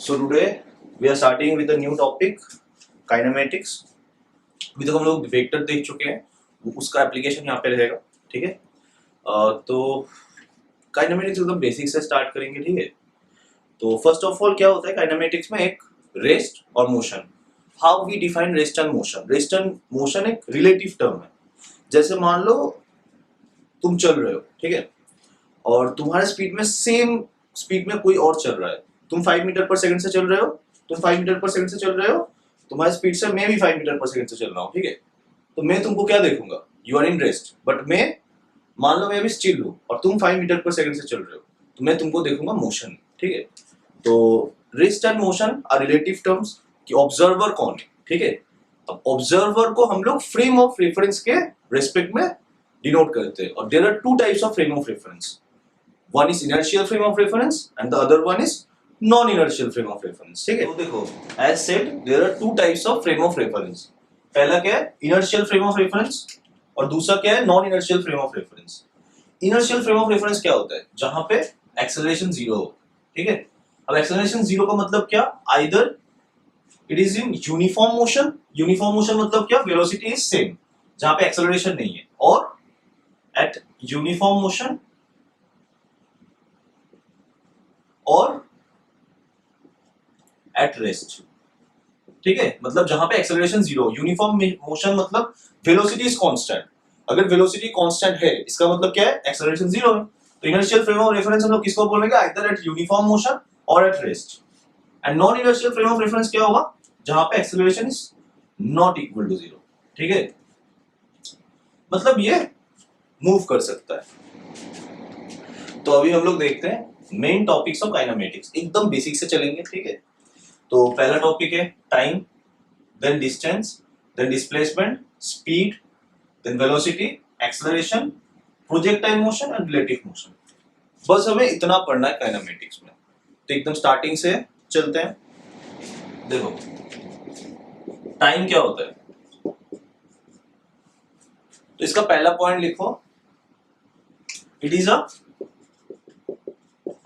So today we are starting with a new topic, kinematics. अभी तक हम लोग वेक्टर देख चुके हैं, उसका एप्लीकेशन यहाँ पे रहेगा, ठीक है। तो काइनेमेटिक्स एकदम बेसिक से स्टार्ट करेंगे, ठीक है। तो फर्स्ट ऑफ ऑल क्या होता है काइनेमेटिक्स में, एक रेस्ट और motion. How we define rest and motion. Rest and motion एक रिलेटिव टर्म है। जैसे मान लो तुम चल रहे हो, ठीक है, और तुम्हारे स्पीड में सेम स्पीड में कोई और चल रहा है। तुम 5 मीटर पर सेकंड से चल रहे हो, तुम 5 मीटर पर सेकंड से चल रहे हो, तुम्हारी स्पीड से मैं भी 5 मीटर पर सेकंड से चल रहा हूँ, ठीक है। तो मैं तुमको क्या देखूंगा, you are in rest, but मैं मान लो मैं अभी स्टिल हूँ और तुम 5 मीटर पर सेकंड से चल रहे हो, तो मैं तुमको देखूंगा मोशन, ठीक है। तो rest and motion are relative terms कि ऑब्जर्वर कौन है, ठीक है। अब ऑब्जर्वर को हम लोग फ्रेम ऑफ रेफरेंस के रेस्पेक्ट में डिनोट करते हैं, और there are two types of frame of reference. One is inertial frame of reference and the other one is non-inertial frame of reference, ठीक है। तो देखो, as said, there are two types of frame of reference. पहला क्या है inertial frame of reference और दूसरा क्या है non-inertial frame of reference. Inertial frame of reference क्या होता है, जहां पे acceleration zero हो, ठीक है। अब acceleration zero का मतलब क्या, either it is in uniform motion. Uniform motion मतलब क्या, velocity is same, जहां पे acceleration नहीं है, और at uniform motion और एट रेस्ट, ठीक है। मतलब जहां पे एक्सेलरेशन जीरो, यूनिफॉर्म मोशन मतलब वेलोसिटी इज कांस्टेंट। अगर वेलोसिटी कांस्टेंट है इसका मतलब क्या है, एक्सेलरेशन जीरो है। तो इनर्शियल फ्रेम ऑफ रेफरेंस हम लोग किसको बोलेंगे, आइदर एट यूनिफॉर्म मोशन और at rest. And non inertial frame of reference क्या होगा, जहां पे acceleration is not equal to zero, ठीक है। मतलब ये मूव कर सकता है। तो अभी हम लोग देखते हैं मेन टॉपिक्स ऑफ काइनेमेटिक्स, एकदम बेसिक से चलेंगे, ठीक है। तो पहला टॉपिक है time, then distance, then displacement, speed, then velocity, acceleration, projectile motion and relative motion. बस हमें इतना पढ़ना है काइनेमेटिक्स में। तो एकदम स्टार्टिंग से चलते हैं। देखो टाइम क्या होता है, तो इसका पहला पॉइंट लिखो, it is a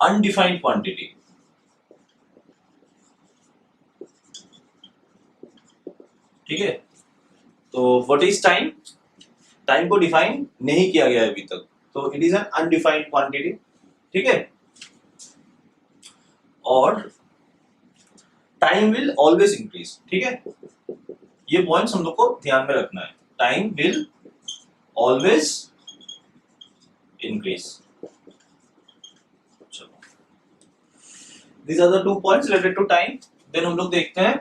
undefined quantity, ठीक है। तो व्हाट इज टाइम, टाइम को डिफाइन नहीं किया गया है अभी तक, तो it is an undefined quantity, ठीक है। और टाइम विल ऑलवेज इंक्रीज, ठीक है। ये पॉइंट्स हम लोग को ध्यान में रखना है, time will always increase. These are the two points related to time. Then हम लोग देखते हैं,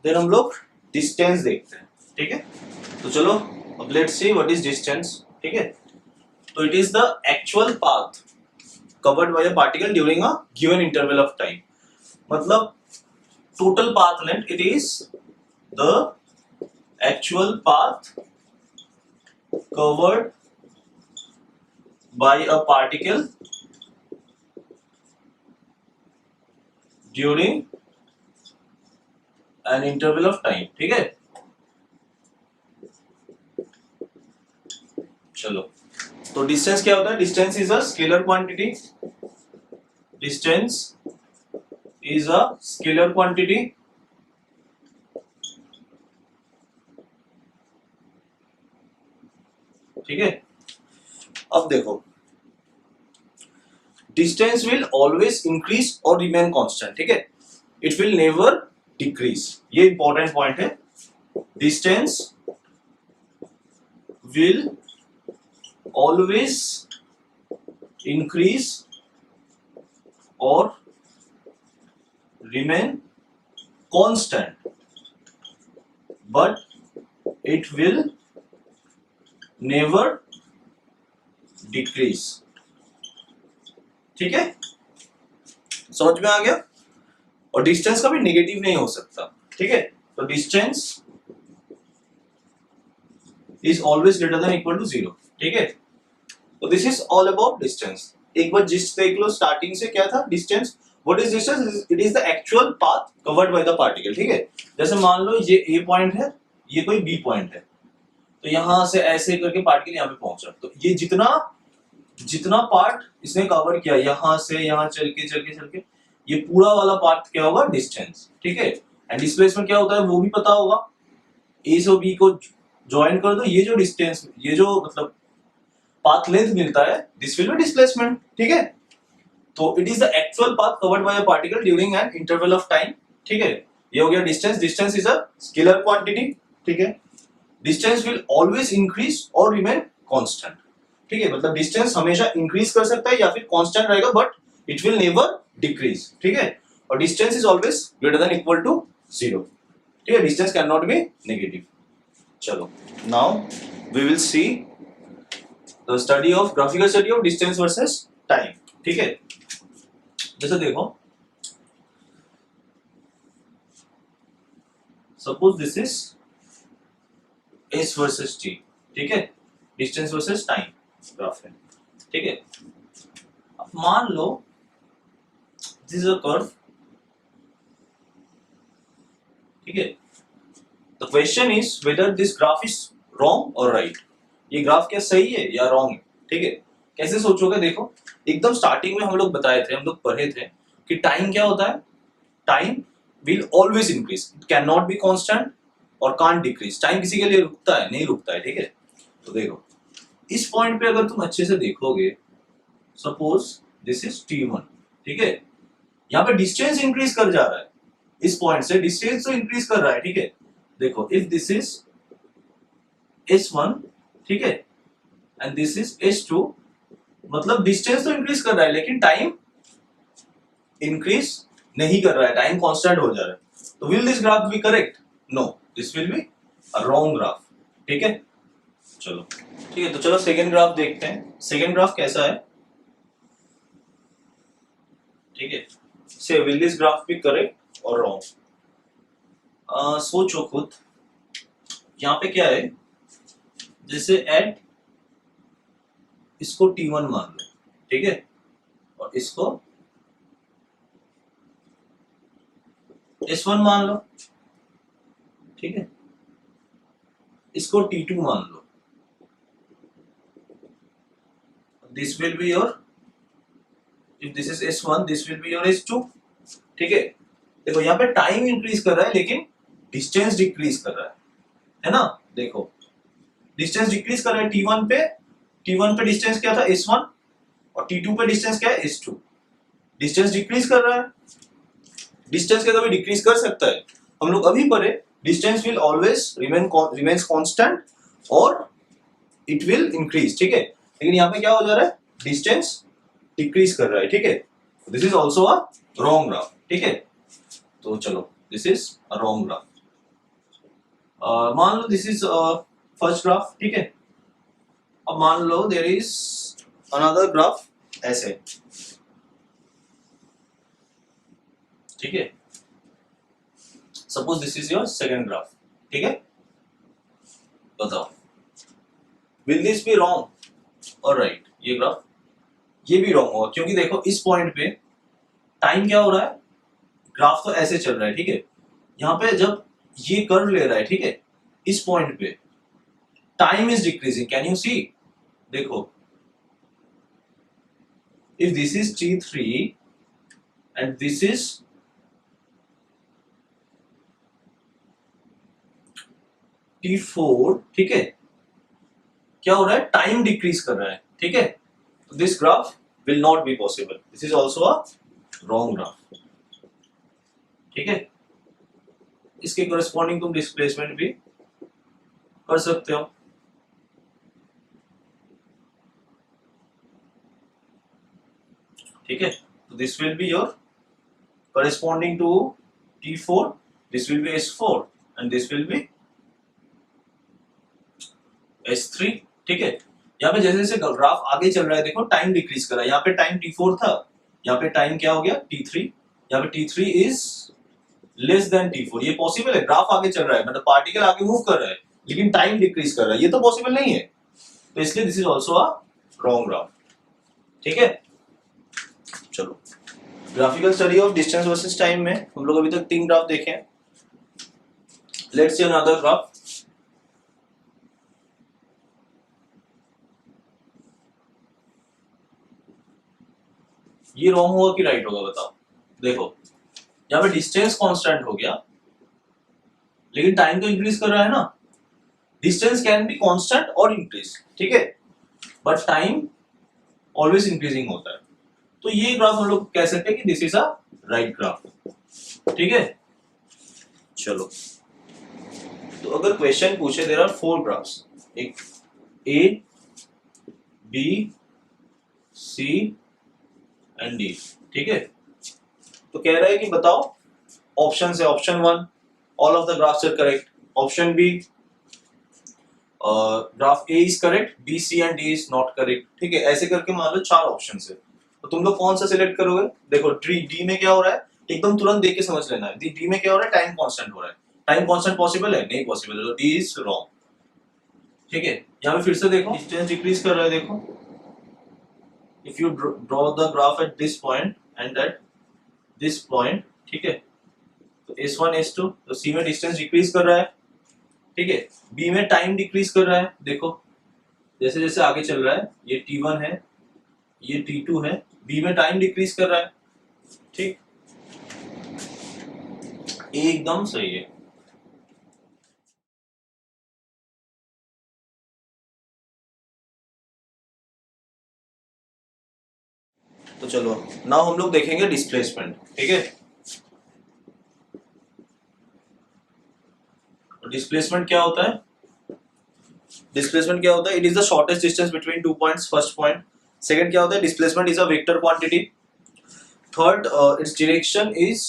then हम लोग distance देखते हैं, ठीक है। तो चलो अब let's see what is distance, ठीक है। तो it is the actual path covered by a particle during a given interval of time. मतलब total path length, it is the actual path covered by a particle during an interval of time, ठीक है। चलो, तो distance क्या होता है, distance is a scalar quantity, distance is a scalar quantity, ठीक है। अब देखो, डिस्टेंस विल ऑलवेज इंक्रीज और रिमेन कांस्टेंट, ठीक है। इट विल नेवर डिक्रीज, ये इंपॉर्टेंट पॉइंट है। डिस्टेंस विल ऑलवेज इंक्रीज और remain constant, but it will never decrease, ठीक है। समझ में आ गया। और डिस्टेंस कभी नेगेटिव नहीं हो सकता, ठीक है। तो distance is always greater than equal to zero, ठीक है। तो this is all about distance. एक बार जिस्ट देख लो, स्टार्टिंग से क्या था distance, what is distance, it is the actual path covered by the particle, ठीक है। जैसे मान लो ये ए पॉइंट है, ये कोई बी पॉइंट है, तो यहां से ऐसे करके पार्टिकल यहां पे पहुंचा, तो ये जितना जितना पार्ट इसने कवर किया यहां से यहां चल के ये पूरा वाला पार्ट क्या होगा, डिस्टेंस, ठीक है। एंड डिस्प्लेसमेंट क्या होता है वो भी पता होगा, ए से बी को ज्वाइन कर दो, ये जो डिस्टेंस, ये जो मतलब पाथ लेंथ मिलता है, दिस विल बी डिस्प्लेसमेंट, ठीक है। तो it is the actual path covered bye a particle during an interval of time, ठीक है। ये हो गया distance. Distance is a scalar quantity, ठीक है। डिस्टेंस विल ऑलवेज इंक्रीज और रिमेन कांस्टेंट, ठीक है। मतलब डिस्टेंस हमेशा इंक्रीज कर सकता है या फिर कांस्टेंट रहेगा, but it will never decrease, ठीक है। और distance is always greater than equal to 0, ठीक है। Distance can not be negative. चलो, now we will see the study of graphical study of distance versus time, ठीक है। जैसे देखो, suppose this is s versus t, ठीक है। Distance versus time graph है, ठीक है। अब मान लो दिस इज अ कर्व, ठीक है। The question is whether this graph is wrong और राइट। ये ग्राफ क्या सही है या रॉन्ग है, ठीक है। कैसे सोचोगे, देखो एकदम स्टार्टिंग में हम लोग बताए थे, हम लोग पढ़े थे कि टाइम क्या होता है, time will always increase, it can not be constant और कांट डिक्रीज। टाइम किसी के लिए रुकता है नहीं, रुकता है, ठीक है। तो देखो इस पॉइंट पे अगर तुम अच्छे से देखोगे, सपोज दिस इज t1, ठीक है। यहाँ पे डिस्टेंस इंक्रीज कर जा रहा है, इस पॉइंट से डिस्टेंस तो इंक्रीज कर रहा है, ठीक है। देखो इफ दिस इज s1, ठीक है, एंड दिस इज s2, मतलब डिस्टेंस तो इंक्रीज कर रहा है लेकिन टाइम इंक्रीज नहीं कर रहा है, टाइम कांस्टेंट हो जा रहा है। तो will this graph be correct? No, this will be a wrong graph, ठीक है। चलो ठीक है, तो चलो सेकंड ग्राफ देखते हैं। सेकंड ग्राफ कैसा है, ठीक है। So will this graph be correct और रॉन्ग? सोचो खुद। यहाँ पे क्या है, जैसे एट इसको t1 मान लो, ठीक है, और इसको s1 मान लो, ठीक है। इसको t2 मान लो, this will be your, if this is s1 this will be your s2, ठीक है। देखो यहाँ पे टाइम इंक्रीज कर रहा है लेकिन डिस्टेंस डिक्रीज कर रहा है ना। देखो डिस्टेंस डिक्रीज कर रहा है t1 पे डिस्टेंस क्या था, s1, और t2 पे डिस्टेंस क्या है, s2। डिस्टेंस डिक्रीज कर रहा है, डिस्टेंस क्या कभी डिक्रीज कर सकता है? हम लोग अभी पढ़े distance will always remains constant और इट विल इंक्रीज, ठीक है। लेकिन यहाँ पे क्या हो जा रहा है, डिस्टेंस डिक्रीज कर रहा है, ठीक है। This is also a wrong graph, ठीक है। तो चलो this is a wrong graph. मान लो दिस इज फर्स्ट ग्राफ, ठीक है। अब मान लो देयर इज अनदर ग्राफ ऐसे, ठीक है। Suppose this is your second graph, ठीक है। बताओ विल दिस बी रॉन्ग और राइट? ये ग्राफ ये भी रॉन्ग होगा, क्योंकि देखो इस पॉइंट पे टाइम क्या हो रहा है, ग्राफ तो ऐसे चल रहा है, ठीक है। यहाँ पे जब ये कर्व ले रहा है, ठीक है, इस पॉइंट पे time is decreasing, can you see? देखो if this is t3 and this is t4, ठीक है, क्या हो रहा है, टाइम डिक्रीज कर रहा है, ठीक है। तो this graph will not be possible, this is also a wrong graph, ठीक है। इसके करस्पॉन्डिंग तुम डिस्प्लेसमेंट भी कर सकते हो, ठीक है। तो this will be your corresponding to T4, this will be S4 and this will be S3, ठीक है। यहाँ पे जैसे जैसे ग्राफ आगे चल रहा है, देखो टाइम डिक्रीज कर रहा है। यहाँ पे टाइम T4 था, यहाँ पे टाइम क्या हो गया, T3। यहाँ पे T3 is less than T4। ये पॉसिबल है, ग्राफ आगे चल रहा है, मतलब पार्टिकल आगे मूव कर रहा है लेकिन टाइम डिक्रीज कर रहा है, ये तो पॉसिबल नहीं है। तो इसलिए this is also a wrong graph, ठीक है। चलो graphical study of distance versus time में हम लोग अभी तक 3 ग्राफ देखे हैं। Let's see another graph. ये रॉन्ग होगा कि राइट होगा बताओ। देखो यहाँ पे डिस्टेंस कांस्टेंट हो गया लेकिन टाइम तो इंक्रीज कर रहा है ना। डिस्टेंस कैन बी कांस्टेंट और इंक्रीज, ठीक है, बट टाइम ऑलवेज इंक्रीजिंग होता है। तो ये ग्राफ हम लोग कह सकते हैं कि this is a right graph, ठीक है। चलो तो अगर क्वेश्चन पूछे देयर आर 4 ग्राफ्स, एक A B C and D, ठीक है, तो कह रहा है कि बताओ ऑप्शन है, option 1 all of the graphs are correct, option B graph A is correct, B C and D is not correct, ठीक है। ऐसे करके मान लो 4 ऑप्शन है, तो तुम लोग कौन सा सिलेक्ट करोगे। देखो डी में क्या हो रहा है, एकदम तुरंत देख के समझ लेना है। डी में क्या हो रहा है, टाइम कांस्टेंट हो रहा है। टाइम कांस्टेंट पॉसिबल है, नहीं पॉसिबल है, तो डी इज रॉन्ग, ठीक है। यहाँ पे फिर से देखो डिस्टेंस डिक्रीज कर रहा है, देखो if you draw the graph at this point and at this point, ठीक है, तो S1 S2, तो सी में डिस्टेंस डिक्रीज कर रहा है, ठीक है। बी में टाइम डिक्रीज कर रहा है, देखो जैसे जैसे आगे चल रहा है, ये T1 है, ये T2 है, बी में टाइम डिक्रीज कर रहा है, ठीक, एकदम सही है। तो चलो नाउ हम लोग देखेंगे डिस्प्लेसमेंट, ठीक है। डिस्प्लेसमेंट क्या होता है, डिस्प्लेसमेंट क्या होता है, it is the shortest distance between 2 points, first point. Second क्या होता है, displacement is a vector quantity. Third its direction is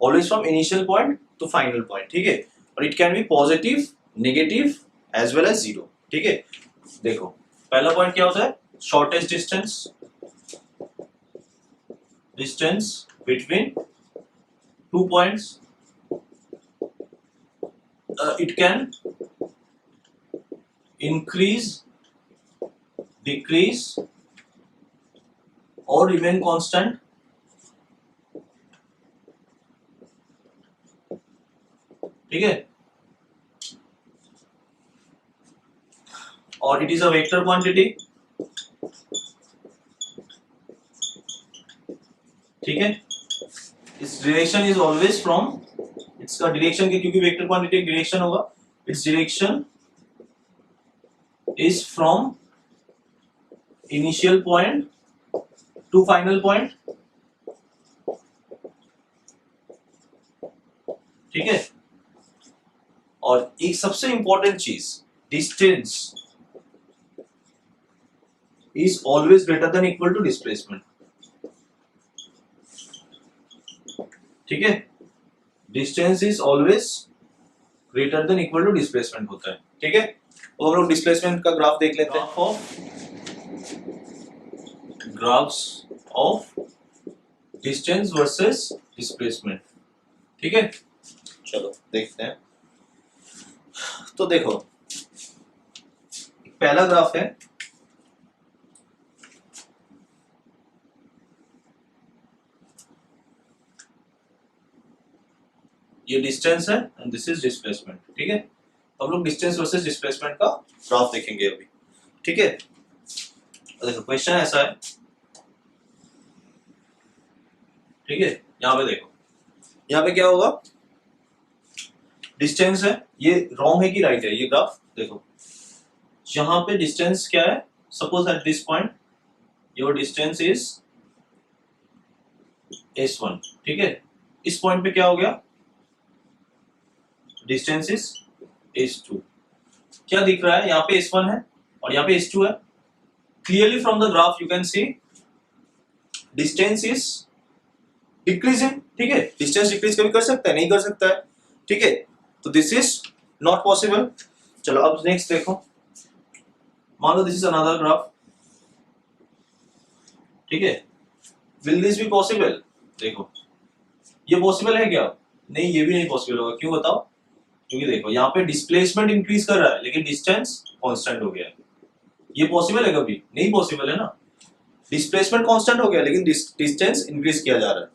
always from initial point to final point, ठीक है, और it can be positive, negative as well as zero, ठीक है। देखो पहला पॉइंट क्या होता है, shortest distance, distance between 2 points, it can increase, decrease or remain constant, ठीक है, और it is a vector quantity, ठीक है। its direction is always from, इसका डायरेक्शन की, क्योंकि वेक्टर क्वांटिटी डायरेक्शन होगा, its direction is from initial point to final point, ठीक है। और एक सबसे इंपॉर्टेंट चीज, distance is always greater than equal to displacement, ठीक है। Distance is always greater than equal to displacement होता है, ठीक है। तो हम लोग डिस्प्लेसमेंट का ग्राफ देख लेते हैं, graphs of distance versus displacement, ठीक है। चलो देखते हैं। तो देखो पहला ग्राफ है, ये डिस्टेंस है एंड दिस इज डिस्प्लेसमेंट, ठीक है। तो हम लोग डिस्टेंस वर्सेस डिस्प्लेसमेंट का ग्राफ देखेंगे अभी, ठीक है। तो देखो क्वेश्चन ऐसा है, ठीक है। यहाँ पे देखो, यहाँ पे क्या होगा, डिस्टेंस है, ये रॉन्ग है कि राइट है, ये ग्राफ देखो, यहाँ पे डिस्टेंस क्या है, suppose at this point your distance is S1, ठीक है। इस पॉइंट पे क्या हो गया, डिस्टेंस इज S2, क्या दिख रहा है, यहाँ पे S1 है और यहाँ पे S2 है। Clearly from the graph you can see distance is decreasing, ठीक है। डिस्टेंस डिक्रीज कभी कर सकता है, नहीं कर सकता है, ठीक है। तो दिस इज नॉट पॉसिबल। चलो अब नेक्स्ट देखो, मान लो दिस इज अनदर ग्राफ, ठीक है। विल दिस बी पॉसिबल, देखो ये पॉसिबल है क्या, नहीं ये भी नहीं पॉसिबल होगा, क्यों बताओ, क्योंकि देखो यहाँ पे डिस्प्लेसमेंट इंक्रीज कर रहा है लेकिन डिस्टेंस कांस्टेंट हो गया है। ये पॉसिबल है कभी, नहीं पॉसिबल है ना। डिस्प्लेसमेंट कांस्टेंट हो गया लेकिन डिस्टेंस इंक्रीज किया जा रहा है,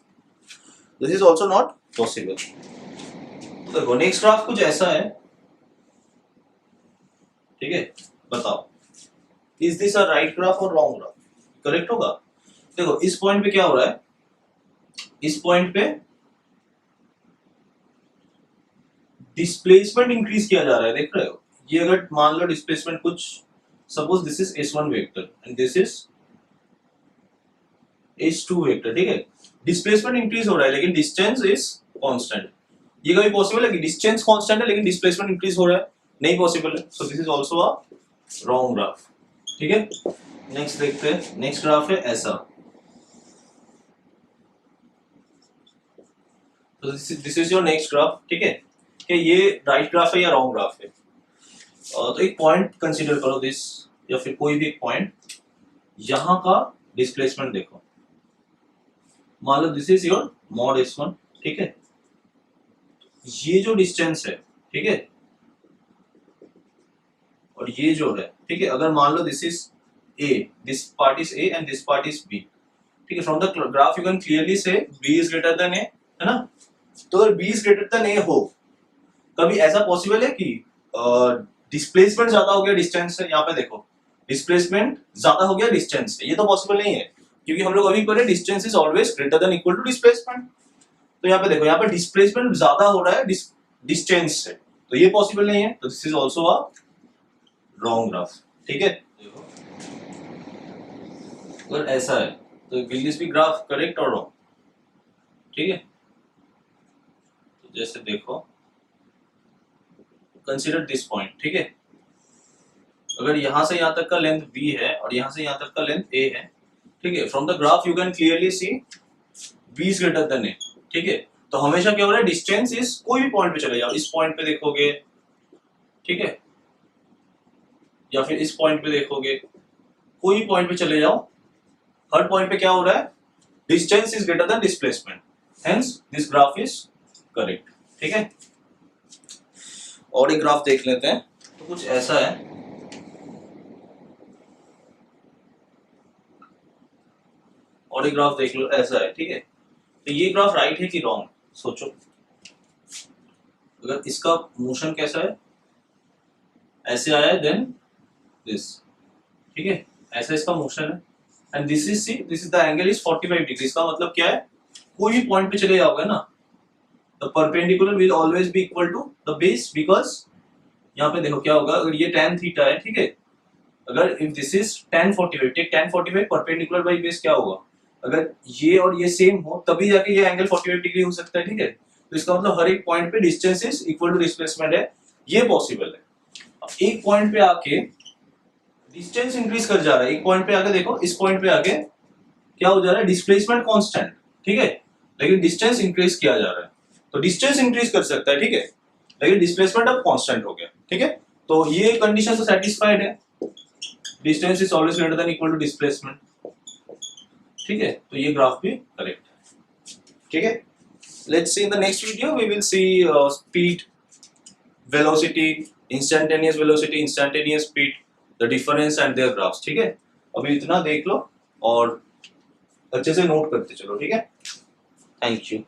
this is also not possible. तो देखो नेक्स्ट ग्राफ कुछ ऐसा है, ठीक है, बताओ is this a right graph और रॉन्ग ग्राफ, करेक्ट होगा। देखो इस पॉइंट पे क्या हो रहा है, इस पॉइंट पे डिस्प्लेसमेंट इंक्रीज किया जा रहा है, देख रहे हो। ये अगर मान लो डिस्प्लेसमेंट कुछ, suppose this is S1 vector and this is S2 vector, ठीक है। डिस्प्लेसमेंट इंक्रीज हो रहा है लेकिन डिस्टेंस इज कांस्टेंट। ये कभी पॉसिबल है कि डिस्टेंस कांस्टेंट है लेकिन डिस्प्लेसमेंट इंक्रीज हो रहा है? नहीं पॉसिबल है। So this is also a wrong graph, ठीक है। नेक्स्ट देखते हैं, नेक्स्ट ग्राफ है ऐसा। तो this is your next graph, ठीक है। कि ये राइट ग्राफ है या रॉन्ग ग्राफ है। तो एक पॉइंट कंसीडर करो दिस, या फिर कोई भी एक पॉइंट, यहां का डिस्प्लेसमेंट देखो। मान लो this is your mod S1, ठीक है। ये जो डिस्टेंस है, ठीक है, और ये जो है, ठीक है, अगर मान लो this is A, this part is A and this part is B, ठीक है। From the graph you can clearly see B is greater than A, है ना। तो अगर B is greater than A हो, कभी ऐसा पॉसिबल है कि डिस्प्लेसमेंट ज्यादा हो गया डिस्टेंस से? यहाँ पे देखो डिस्प्लेसमेंट ज्यादा हो गया डिस्टेंस से, ये तो पॉसिबल नहीं है क्योंकि हम लोग अभी पढ़े distance is always greater than equal to displacement. तो यहाँ पे देखो, यहाँ पे डिस्प्लेसमेंट ज्यादा हो रहा है डिस्टेंस से, तो ये पॉसिबल नहीं है। तो this is also a wrong graph, ठीक है। देखो अगर ऐसा है तो will this be graph correct और रॉन्ग, ठीक है। तो जैसे देखो, कंसीडर दिस पॉइंट, ठीक है। अगर यहां से यहां तक का लेंथ B है और यहां से यहां तक का लेंथ A है, ठीक है। From the graph you can clearly see B is greater than A, ठीक है। तो हमेशा क्या हो रहा है, डिस्टेंस इज, कोई भी पॉइंट पे चले जाओ, इस पॉइंट पे देखोगे, ठीक है, या फिर इस पॉइंट पे देखोगे, कोई भी पॉइंट पे चले जाओ, हर पॉइंट पे क्या हो रहा है, distance is greater then displacement, hence this graph is correct, ठीक है। और एक ग्राफ देख लेते हैं। तो कुछ ऐसा है, और एक ग्राफ देख लो, ऐसा है, ठीक है। तो ये ग्राफ राइट है कि रॉन्ग, सोचो। अगर इसका मोशन कैसा है, ऐसे आया है, देन दिस, ठीक है, ऐसा इसका मोशन है, and this is, see this is the angle is 45 degree. इसका मतलब क्या है, कोई भी पॉइंट पे चले जाओगे ना, the perpendicular will always be equal to the base, because यहाँ पे देखो क्या होगा, अगर ये tan थीटा है, ठीक है, अगर if this is tan 45, take tan 45 perpendicular by base, क्या होगा, अगर ये और ये सेम हो तभी जाके ये एंगल 45 डिग्री हो सकता है, ठीक है। तो इसका मतलब हर एक पॉइंट पे distance is equal to displacement है, ये पॉसिबल है। अब एक पॉइंट पे आके डिस्टेंस इंक्रीज कर जा रहा है, एक पॉइंट पे आके देखो, इस पॉइंट पे आके क्या हो जा रहा है, डिस्प्लेसमेंट कांस्टेंट, ठीक है, लेकिन डिस्टेंस इंक्रीज किया जा रहा है। तो डिस्टेंस इंक्रीज कर सकता है, ठीक है, लेकिन डिस्प्लेसमेंट अब कांस्टेंट हो गया, ठीक है। तो ये कंडीशन तो सेटिस्फाइड है, distance is always greater than equal to displacement, ठीक है। तो ये ग्राफ भी करेक्ट है, ठीक है। Let's see in the next video, we will see speed, velocity, instantaneous velocity, instantaneous speed, the difference and their graphs, ठीक है। अभी इतना देख लो और अच्छे से नोट करते चलो, ठीक है। Thank you.